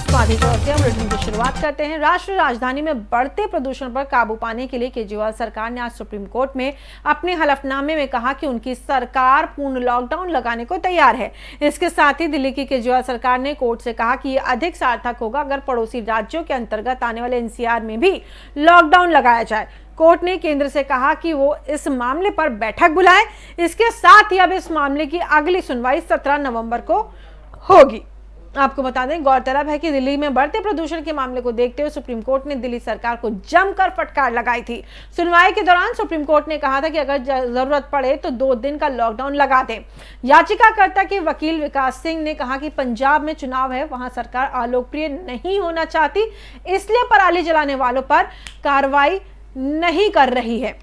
स्वागत करते हैं। बुलेटिन की शुरुआत करते हैं। राष्ट्रीय राजधानी में बढ़ते प्रदूषण पर काबू पाने के लिए केजरीवाल सरकार ने आज सुप्रीम कोर्ट में अपने हलफनामे में कहा कि उनकी सरकार पूर्ण लॉकडाउन लगाने को तैयार है। इसके साथ ही दिल्ली की केजरीवाल सरकार ने कोर्ट से कहा कि यह अधिक सार्थक होगा अगर पड़ोसी राज्यों के अंतर्गत आने वाले एनसीआर में भी लॉकडाउन लगाया जाए। कोर्ट ने केंद्र से कहा कि वो इस मामले पर बैठक बुलाए। इसके साथ ही अब इस मामले की अगली सुनवाई 17 नवंबर को होगी। आपको बता दें, गौरतलब है कि दिल्ली में बढ़ते प्रदूषण के मामले को देखते हुए सुप्रीम कोर्ट ने दिल्ली सरकार को जमकर फटकार लगाई थी। सुनवाई के दौरान सुप्रीम कोर्ट ने कहा था कि अगर जरूरत पड़े तो 2 दिन का लॉकडाउन लगा दें। याचिकाकर्ता के वकील विकास सिंह ने कहा कि पंजाब में चुनाव है, वहां सरकार अलोकप्रिय नहीं होना चाहती, इसलिए पराली जलाने वालों पर कार्रवाई नहीं कर रही है।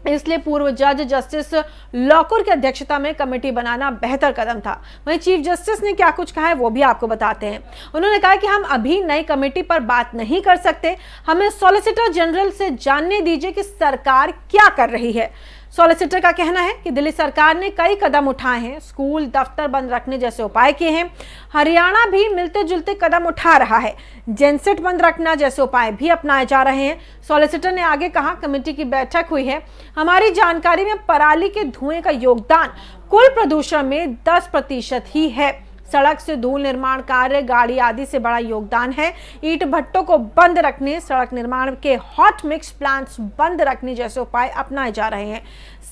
इसलिए पूर्व जज जस्टिस लॉकुर की अध्यक्षता में कमेटी बनाना बेहतर कदम था। वहीं चीफ जस्टिस ने क्या कुछ कहा है वो भी आपको बताते हैं। उन्होंने कहा कि हम अभी नई कमेटी पर बात नहीं कर सकते, हमें सॉलिसिटर जनरल से जानने दीजिए कि सरकार क्या कर रही है। सॉलिसिटर का कहना है कि दिल्ली सरकार ने कई कदम उठाए हैं, स्कूल दफ्तर बंद रखने जैसे उपाय किए हैं। हरियाणा भी मिलते जुलते कदम उठा रहा है, जेनसेट बंद रखना जैसे उपाय भी अपनाए जा रहे हैं। सॉलिसिटर ने आगे कहा, कमेटी की बैठक हुई है, हमारी जानकारी में पराली के धुएं का योगदान कुल प्रदूषण में 10% ही है। सड़क से धूल निर्माण कार्य, गाड़ी आदि से बड़ा योगदान है। ईंट भट्टों को बंद रखने, सड़क निर्माण के हॉट मिक्स प्लांट्स बंद रखने जैसे उपाय अपनाए जा रहे हैं।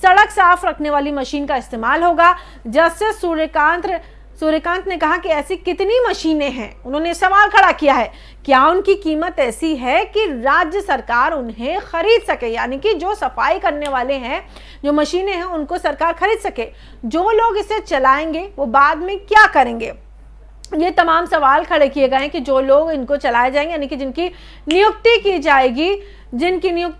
सड़क साफ रखने वाली मशीन का इस्तेमाल होगा। जस्टिस सूर्यकांत ने कहा कि ऐसी कितनी मशीनें हैं। उन्होंने सवाल खड़ा किया है, क्या उनकी कीमत ऐसी है कि राज्य सरकार उन्हें खरीद सके, यानी कि जो सफाई करने वाले हैं, जो मशीनें हैं, उनको सरकार खरीद सके। जो लोग इसे चलाएंगे वो बाद में क्या करेंगे? ये तमाम सवाल खड़े किए गए हैं कि जो लोग इनको चलाए जाएंगे, यानी कि जिनकी नियुक्ति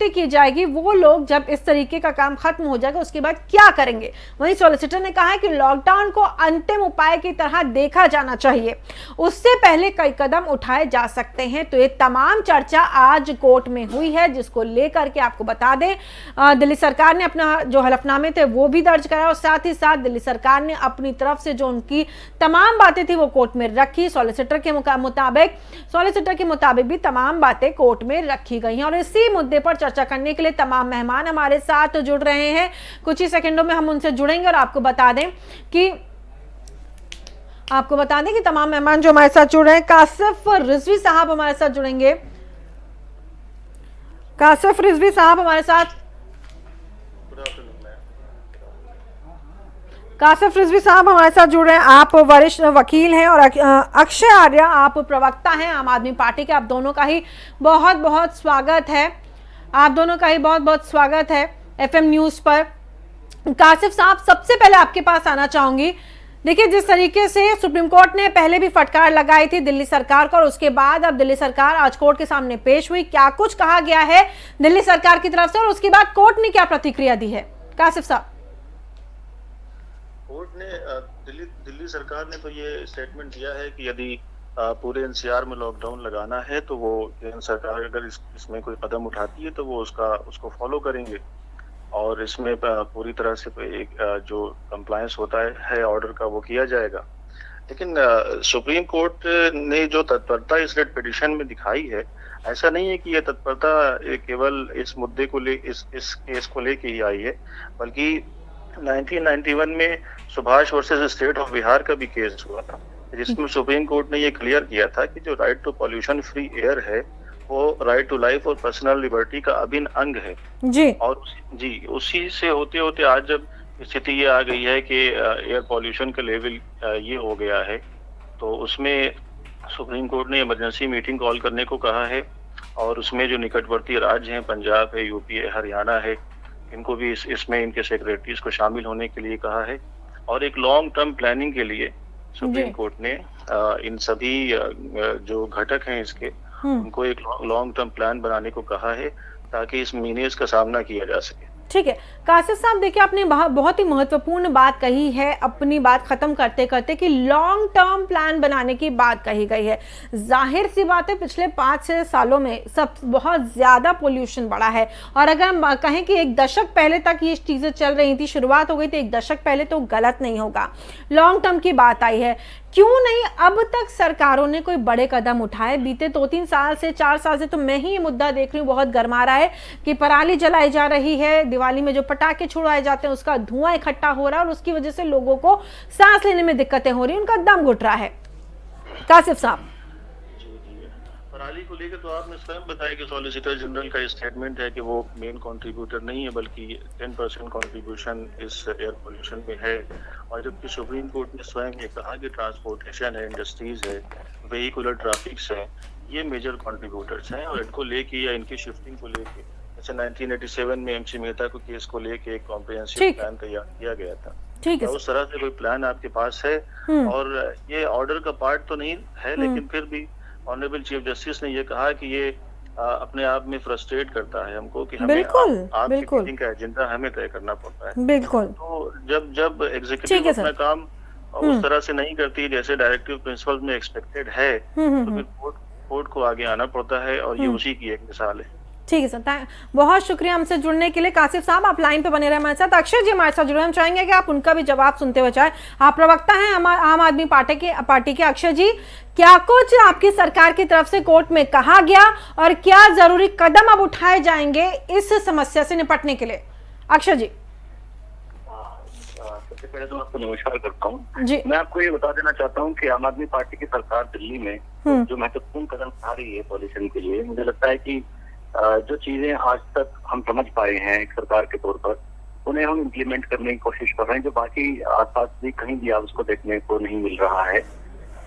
की जाएगी वो लोग जब इस तरीके का काम खत्म हो जाएगा उसके बाद क्या करेंगे। वहीं सॉलिसिटर ने कहा है कि लॉकडाउन को अंतिम उपाय की तरह देखा जाना चाहिए, उससे पहले कई कदम उठाए जा सकते हैं। तो ये तमाम चर्चा आज कोर्ट में हुई है, जिसको लेकर के आपको बता दें दिल्ली सरकार ने अपना जो हलफनामे थे वो भी दर्ज कराया और साथ ही साथ दिल्ली सरकार ने अपनी तरफ से जो उनकी तमाम बातें थी वो कोर्ट में रखी। सॉलिसिटर के मुताबिक भी तमाम बातें कोर्ट में रखी गई हैं और इसी मुद्दे पर चर्चा करने के लिए तमाम मेहमान हमारे साथ जुड़ रहे हैं। कुछ ही सेकंडों में हम उनसे जुड़ेंगे और आपको बता दें कि तमाम मेहमान जो हमारे साथ जुड़ रहे हैं, कासिफ रिजवी साहब हमारे साथ जुड़ेंगे। कासिफ रिजवी साहब हमारे साथ जुड़ रहे हैं। आप वरिष्ठ वकील हैं और अक्षय आर्या आप प्रवक्ता हैं आम आदमी पार्टी के। आप दोनों का ही बहुत बहुत स्वागत है FM न्यूज पर। कासिफ साहब, सबसे पहले आपके पास आना चाहूंगी। देखिए, जिस तरीके से सुप्रीम कोर्ट ने पहले भी फटकार लगाई थी दिल्ली सरकार को और उसके बाद अब दिल्ली सरकार आज कोर्ट के सामने पेश हुई, क्या कुछ कहा गया है दिल्ली सरकार की तरफ से और उसके बाद कोर्ट ने क्या प्रतिक्रिया दी है? कासिफ साहब। कोर्ट ने दिल्ली सरकार ने तो ये स्टेटमेंट दिया है कि यदि पूरे एनसीआर में लॉकडाउन लगाना है तो वो केंद्र सरकार अगर इसमें कोई कदम उठाती है तो वो उसको फॉलो करेंगे और इसमें पूरी तरह से एक जो कंप्लायंस होता है ऑर्डर का वो किया जाएगा। लेकिन सुप्रीम कोर्ट ने जो तत्परता इस रेट पिटीशन में दिखाई है, ऐसा नहीं है कि ये तत्परता केवल इस मुद्दे को इस केस को लेके ही आई है, बल्कि 1991 में Subhash versus state of Bihar का भी केस हुआ था, जिसमें सुप्रीम कोर्ट ने ये क्लियर किया था कि जो right to pollution free air है वो राइट टू लाइफ और पर्सनल लिबर्टी का अभिन्न अंग है जी। और उसी से होते होते आज जब स्थिति ये आ गई है कि एयर पॉल्यूशन का लेवल ये हो गया है, तो उसमें सुप्रीम कोर्ट ने इमरजेंसी मीटिंग कॉल करने को कहा है और उसमें जो निकटवर्ती राज्य हैं, पंजाब है, यूपी है, हरियाणा है, इनको भी इसमें इनके सेक्रेटरीज को शामिल होने के लिए कहा है और एक लॉन्ग टर्म प्लानिंग के लिए सुप्रीम कोर्ट ने इन सभी जो घटक हैं इसके उनको एक लॉन्ग टर्म प्लान बनाने को कहा है ताकि इस मीनेज का सामना किया जा सके। ठीक है कासिफ साहब, देखिए आपने बहुत ही महत्वपूर्ण बात कही है अपनी बात खत्म करते करते कि लॉन्ग टर्म प्लान बनाने की बात कही गई है। जाहिर सी बात है पिछले 5-6 सालों में सब बहुत ज्यादा पोल्यूशन बढ़ा है और अगर हम कहें कि 1 दशक पहले तक ये चीजें चल रही थी, शुरुआत हो गई थी 1 दशक पहले, तो गलत नहीं होगा। लॉन्ग टर्म की बात आई है, क्यों नहीं अब तक सरकारों ने कोई बड़े कदम उठाए? बीते 2-3 साल से 4 साल से तो मैं ही ये मुद्दा देख रही हूँ, बहुत गरमा रहा है कि पराली जलाई जा रही है, दिवाली में जो पटाखे छुड़वाए जाते हैं उसका धुआं इकट्ठा हो रहा है और उसकी वजह से लोगों को सांस लेने में दिक्कतें हो रही है, उनका दम घुट रहा है। कासिफ साहब, पराली को लेकर तो आपने स्वयं बताया कि सॉलिसिटर जनरल का स्टेटमेंट है कि वो मेन कंट्रीब्यूटर नहीं है, बल्कि 10% कंट्रीब्यूशन इस एयर पोल्यूशन में है। और जबकि सुप्रीम कोर्ट ने स्वयं ये कहा कि ट्रांसपोर्टेशन है, इंडस्ट्रीज है, वेहिकुलर ट्रैफिक्स है, ये मेजर कंट्रीब्यूटर्स हैं और इनको लेके या इनकी शिफ्टिंग को लेके जैसे 1987 में एमसी मेहता को केस को लेके एक कॉम्प्रिहेंसिव प्लान तैयार किया गया था। तो उस तरह से कोई प्लान आपके पास है? और ये ऑर्डर का पार्ट तो नहीं है, लेकिन फिर भी ऑनरेबल चीफ जस्टिस ने ये कहा कि ये अपने आप में फ्रस्ट्रेट करता है हमको कि हमें आपकी मीटिंग का एजेंडा हमें तय करना पड़ता है। बिल्कुल। तो जब एग्जीक्यूटिव अपना काम उस तरह से नहीं करती जैसे डायरेक्टिव प्रिंसिपल में एक्सपेक्टेड है, तो फिर कोर्ट को आगे आना पड़ता है और ये उसी की एक मिसाल है। ठीक है सर, बहुत शुक्रिया हमसे जुड़ने के लिए। कासिफ साहब, आप लाइन पे बने रहे हमारे साथ। अक्षय जी हमारे साथ जुड़े, हम चाहेंगे कि आप उनका भी जवाब सुनते हुए जाए। आप प्रवक्ता हैं आम आदमी पार्टी के। अक्षय जी, क्या कुछ आपकी सरकार की तरफ से कोर्ट में कहा गया और क्या जरूरी कदम अब उठाए जाएंगे इस समस्या से निपटने के लिए? अक्षय जी। सबसे पहले तो आपको नमस्कार करता हूँ जी। मैं आपको ये बता देना चाहता हूँ कि आम आदमी पार्टी की सरकार दिल्ली में जो महत्वपूर्ण कदम उठा रही है पॉल्यूशन के लिए, मुझे लगता है कि जो चीजें आज तक हम समझ पाए हैं एक सरकार के तौर पर, उन्हें हम इम्प्लीमेंट करने की कोशिश कर रहे हैं, जो बाकी आसपास भी कहीं भी आप उसको देखने को नहीं मिल रहा है।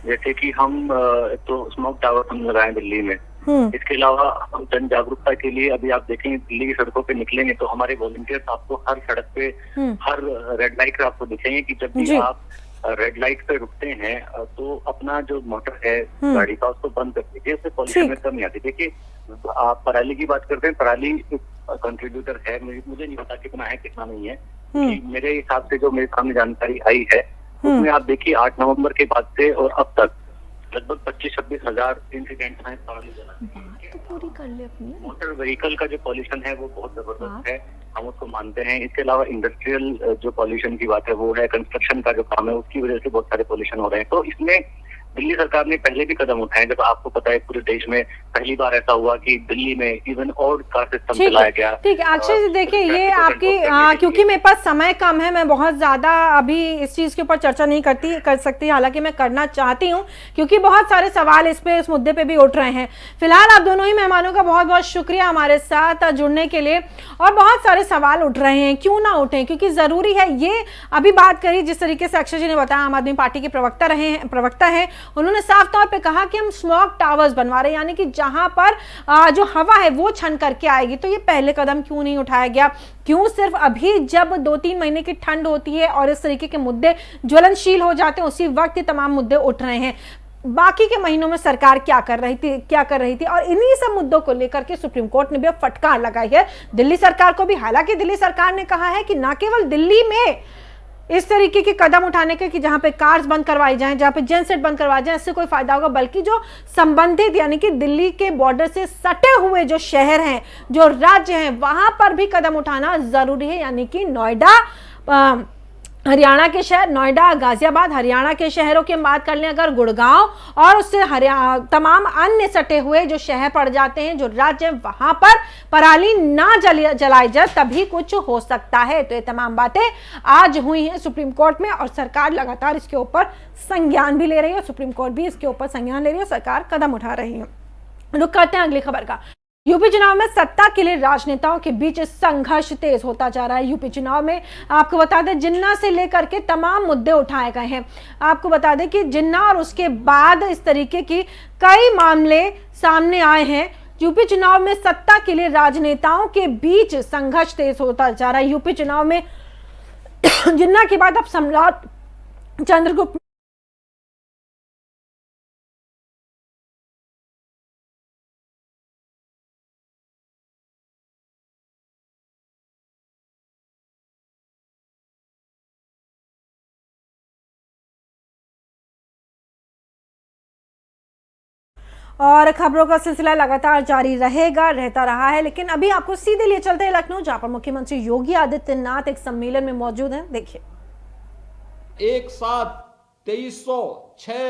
जैसे कि हम तो स्मोक टावर हम लगाए दिल्ली में। इसके अलावा हम जन जागरूकता के लिए अभी आप देखेंगे दिल्ली की सड़कों पे निकलेंगे तो हमारे वॉलंटियर्स आपको हर सड़क पे हर रेड लाइट पे आपको दिखेंगे कि जब भी आप रेड लाइट पे रुकते हैं तो अपना जो मोटर है गाड़ी का उसको बंद कर दीजिए, उससे पॉल्यूशन में कमी आती है। देखिए, आप पराली की बात करते हैं, पराली कंट्रीब्यूटर है, मुझे नहीं पता कितना है कितना नहीं है, कि मेरे हिसाब से जो मेरे सामने जानकारी आई है उसमें आप देखिए 8 नवंबर के बाद से और अब तक लगभग 25-26 हजार इंसिडेंट हैं पराली जलाने। मोटर व्हीकल का जो पॉल्यूशन है वो बहुत जबरदस्त है, हम उसको मानते हैं। इसके अलावा इंडस्ट्रियल जो पॉल्यूशन की बात है वो है, कंस्ट्रक्शन का जो काम है उसकी वजह से बहुत सारे पॉल्यूशन हो रहे हैं। तो इसमें दिल्ली सरकार ने पहले भी कदम उठाए। जब आपको पता है पूरे देश में पहली बार ऐसा हुआ कि दिल्ली में इवन और कार सिस्टम चलाया गया। ठीक है अक्षय जी, देखिए ये आपकी क्योंकि मेरे पास समय कम है, मैं बहुत ज्यादा अभी इस चीज के ऊपर चर्चा नहीं कर सकती, हालांकि मैं करना चाहती हूँ क्योंकि बहुत सारे सवाल इस मुद्दे पे भी उठ रहे हैं। फिलहाल आप दोनों ही मेहमानों का बहुत बहुत शुक्रिया हमारे साथ जुड़ने के लिए। और बहुत सारे सवाल उठ रहे हैं, क्यों ना उठे, क्योंकि जरूरी है। ये अभी बात करी जिस तरीके से अक्षय जी ने बताया, आम आदमी पार्टी के प्रवक्ता है, उन्होंने साफ तौर पे कहा कि हम स्मोक टावर्स बनवा रहे हैं, यानी कि जहां पर जो हवा है वो छन करके आएगी। तो ये पहले कदम क्यों नहीं उठाया गया? क्यों सिर्फ अभी जब 2-3 महीने की ठंड होती है और इस तरीके के मुद्दे ज्वलनशील हो जाते हैं उसी वक्त ये तमाम मुद्दे उठ रहे हैं? बाकी के महीनों में सरकार क्या कर रही थी और इन्हीं सब मुद्दों को लेकर के सुप्रीम कोर्ट ने भी अब फटकार लगाई है दिल्ली सरकार को भी। हालांकि दिल्ली सरकार ने कहा है कि न केवल दिल्ली में इस तरीके के कदम उठाने के कि जहां पे कार्स बंद करवाई जाएं, जहां पे जेनसेट बंद करवाए जाएं, इससे कोई फायदा होगा, बल्कि जो संबंधित यानी कि दिल्ली के बॉर्डर से सटे हुए जो शहर हैं, जो राज्य हैं, वहां पर भी कदम उठाना जरूरी है। यानी कि नोएडा, हरियाणा के शहर नोएडा, गाजियाबाद, हरियाणा के शहरों की बात कर लें अगर, गुड़गांव और उससे तमाम अन्य सटे हुए जो शहर पड़ जाते हैं, जो राज्य, वहां पर पराली ना जलाई जाए तभी कुछ हो सकता है। तो ये तमाम बातें आज हुई हैं सुप्रीम कोर्ट में और सरकार लगातार इसके ऊपर संज्ञान भी ले रही है, सुप्रीम कोर्ट भी इसके ऊपर संज्ञान ले रही है, सरकार कदम उठा रही है। रुक करते हैं अगली खबर का। यूपी चुनाव में सत्ता के लिए राजनेताओं के बीच संघर्ष तेज होता जा रहा है। यूपी चुनाव में आपको बता दें जिन्ना से लेकर के तमाम मुद्दे उठाए गए हैं। आपको बता दें कि जिन्ना और उसके बाद इस तरीके की कई मामले सामने आए हैं। यूपी चुनाव में सत्ता के लिए राजनेताओं के बीच संघर्ष तेज होता जा रहा है। यूपी चुनाव में जिन्ना के बाद अब सम्राट चंद्रगुप्त और खबरों का सिलसिला लगातार जारी रहता रहा है, लेकिन अभी आपको सीधे लिए चलते हैं लखनऊ, जहां पर मुख्यमंत्री योगी आदित्यनाथ एक सम्मेलन में मौजूद हैं। देखिए, एक साथ 2306